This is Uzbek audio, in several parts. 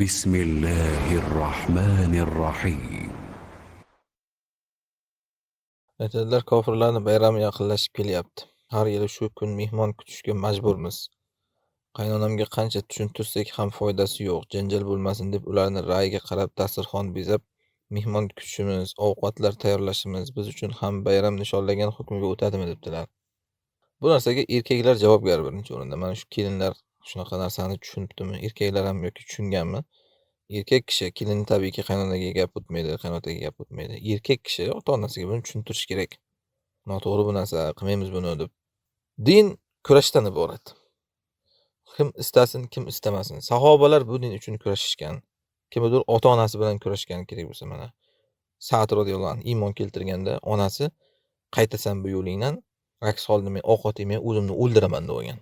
بسم الله الرحمن الرحيم. Aytadilar, kofirlarning bayrami yaqinlashib kelyapti. Har yili shu kun mehmon kutishga majburmiz. Qaynonamga qancha tushuntirsak ham foydasi yo'q. Janjal bo'lmasin deb ularni ra'yiga qarab dasturxon bezab, mehmon kutishimiz, ovqatlar tayyorlashimiz biz uchun ham bayram nishonlagan hukmga o'tadimi debdilar. Bu narsaga erkaklar javobgar birinchi o'rinda. Mana shu kelinlar shunaqa narsani tushunibdimi? Erkaklar ham yoki tushunganmi? Erkak kishi kelin tabiiyki qaynonaga gap o'tmaydi, qaynotaga gap o'tmaydi. Erkak kishi ota-onasiga buni tushuntirish kerak. Noto'g'ri bu narsa, qilmaymiz buni deb. Din kurashdan iborat. Kim istasin, kim istamasin. Sahobalar bu din uchun kurashishgan. Kimdir ota-onasi bilan kurashgan kerak bo'lsa mana. Sa'd roziyallohu anhu iymon keltirganda onasi qaytasan bu yo'lingdan, aks holda men ovqat yemay o'zimni o'ldiraman degan.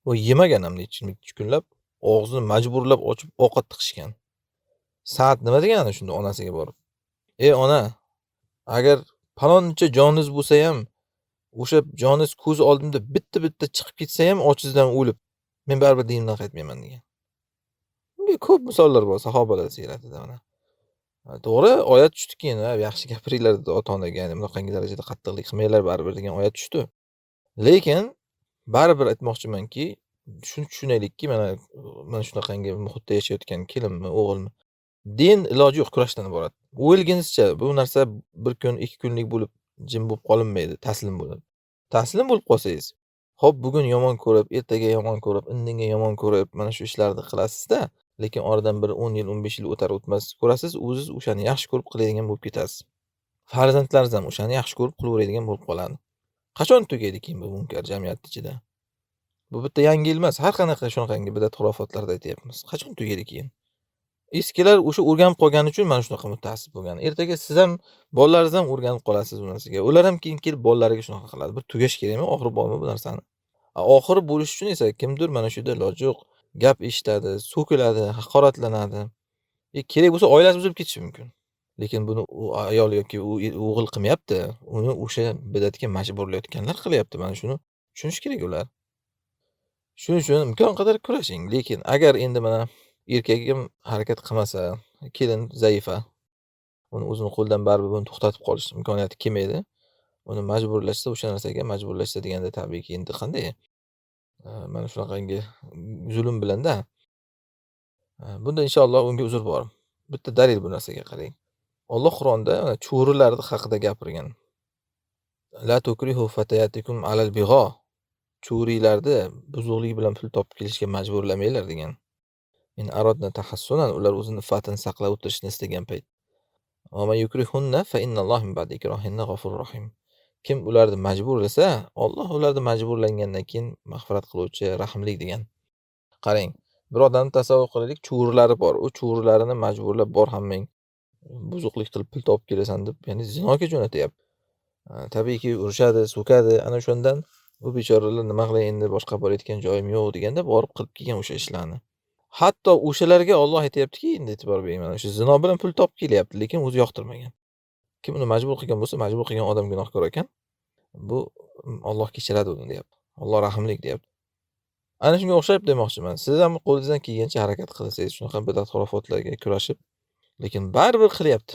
U yemagan ham necha kunlab og'zini majburlab ochib ovqat tiqishgan. Sa'd nima degan ana shunda onasiga borib? "Ey ona, agar paloncha joningiz bo'lsa ham, o'sha joningiz ko'z oldimda bitta chiqib ketsa ham ochizdan o'lib, men baribir dinimdan qaytmayman" degan. Bunga ko'p misollar bor sahobalar siyratida mana. To'g'ri, oyat tushdi keyin, yaxshi gapiringlar dedi ota-onaga, ya'ni bunaqangi darajada qattiqlik qilmanglar baribir degan oyat tushdi. Lekin baribir aytmoqchimanki, shuni tushunaylikki, mana shunaqangi muhitda yashayotgan kelinmi, o'g'ilmi, din iloji yo'q, kurashdan iborat. O'lgunizcha bu narsa bir kun, 2 kunlik bo'lib jim bo'lib qolinmaydi, taslim bo'ladi. Taslim bo'lib qolsangiz, hop bugun yomon ko'rib, ertaga yomon ko'rib, indinga yomon ko'rib, mana shu ishlarni qilasizda, lekin oradan bir 10 yil, 15 yil o'tar o'tmas ko'rasiz, o'zingiz o'shani yaxshi ko'rib qiladigan bo'lib ketasiz. Farzandlaringiz ham o'shani yaxshi ko'rib qilaveradigan bo'lib qoladi. Qachon tugaydi keyin bu munkar jamiyat ichida? Bu bitta yangi yil emas, har qanaqa shunaqangi bidat xurofotlarda aytyapmiz. Qachon tugaydi keyin? Eskilar o'sha o'rganib qolgani uchun mana shunaqa mutaassib bo'lgan. Ertaga siz ham, bolalaringiz ham o'rganib qolasiz bu narsaga. Ular ham keyin kelib bolalariga shunaqa qiladi. Bir tugash kerakmi? Oxiri bormi bu narsani? Oxiri bo'lish uchun esa kimdir mana shu yerda iloji yo'q, gap eshitadi, so'kiladi, haqoratlanadi. Kerak bo'lsa oilasi buzilib ketishi mumkin. Lekin buni u ayol yoki u o'g'il qilmayapti. Uni o'sha bidatga majburlayotganlar qilyapti. Mana shuni tushunish kerak ular. Shuning uchun imkon qadar kurashing. Lekin agar endi mana erkagim harakat qilmasa, kelin zaifa, uni o'zini qo'lidan baribir buni to'xtatib qolish imkoniyati kelmaydi. Uni majburlashsa, o'sha narsaga majburlashsa deganda tabiiyki endi qanday? Mana shunaqangi zulm bilanda. Bunda inshaalloh unga uzr bor. Bitta dalil bu narsaga qarang. Alloh Qur'onda cho'rilar haqida gapirgan. La tukrihu fatayatikum alal bigho. Cho'rilarni buzuqlik bilan pul topib kelishga majburlamanglar degan. In aradna tahassunan, ular o'zini fatini saqlab o'tirishni istagan payt. Va ma yukrihunna fa innalloha min ba'di ikrahinna g'afurur rahim. Kim ularni majburlasa, Alloh ularni majburlangandan keyin mag'firat qiluvchi, rahimli degan. Qarang, bir odamni tasavvur qilaylik, cho'rilari bor. U cho'rilarini majburlab bor hammang buzuqlik qilib pul topib kelasan deb, ya'ni zinoga jo'natyapti. Tabiiyki urishadi, so'kadi, ana shundan bu bechoralar nima qilay endi, boshqa borayotgan joyim yo'q deganda borib qilib kelgan o'sha ishlarni. Hatto o'shalarga Alloh aytayaptiki, endi e'tibor bering, mana shu zino bilan pul topib kelyapti, lekin o'zi yoqtirmagan. Kim uni majbur qilgan bo'lsa, majbur qilgan odam gunohkor ekan. Bu Alloh kechiradi uni deyapti. Alloh rahimlik deyapti. Ana shunga o'xshab demoqchiman. Siz ham qo'lingizdan kelgancha harakat qilsangiz, shunaqa bidat xurofotlarga kurashib, lekin baribir qilyapti.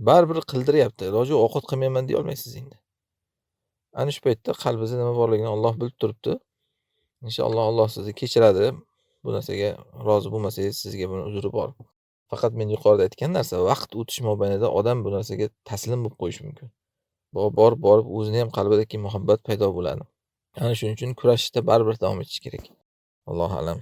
Baribir qildiryapti. Iloji yo'q, ovqat qilmayman deya olmaysiz endi. Ana shu paytda qalbingizda nima borligini Alloh bilib turibdi. Inshaalloh Alloh sizni kechiradi. Bu narsaga rozi bo'lmasangiz, sizga buni uzri bor. Faqat men yuqorida aytgan narsa, vaqt o'tish mobaynida odam bu narsaga taslim bo'lib qo'yishi mumkin. Borib o'zini ham qalbidagi muhabbat paydo bo'ladi. Ana shuning uchun kurashishda baribir davom etish kerak. Allohu a'lam.